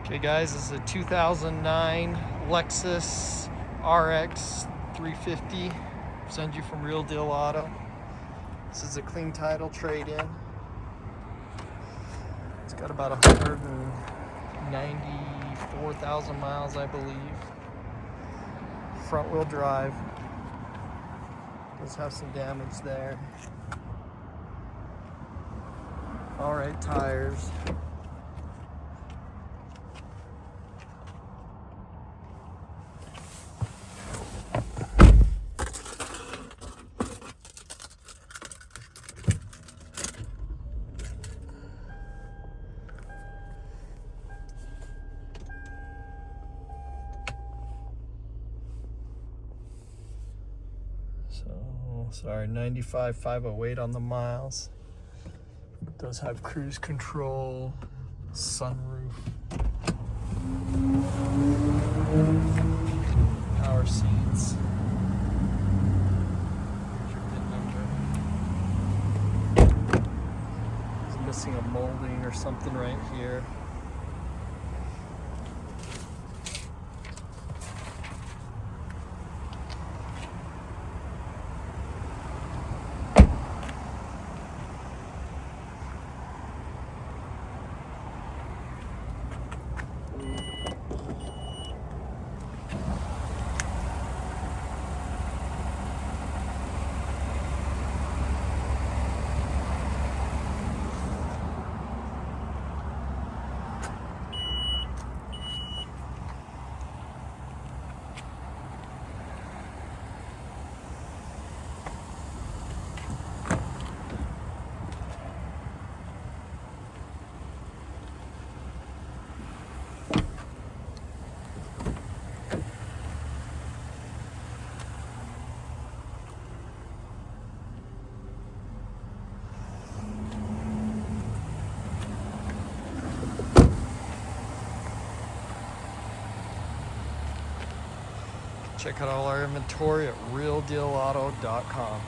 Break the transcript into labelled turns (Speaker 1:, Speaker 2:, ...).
Speaker 1: Okay guys, this is a 2009 Lexus RX 350. Send you from Real Deal Auto. This is a clean title trade-in. It's got about 194,000 miles, I believe. Front wheel drive. Does have some damage there. Alright tires. Sorry, 95,508 on the miles. It does have cruise control, sunroof, power seats. Here's your VIN number. It's missing a molding or something right here. Check out all our inventory at realdealauto.com.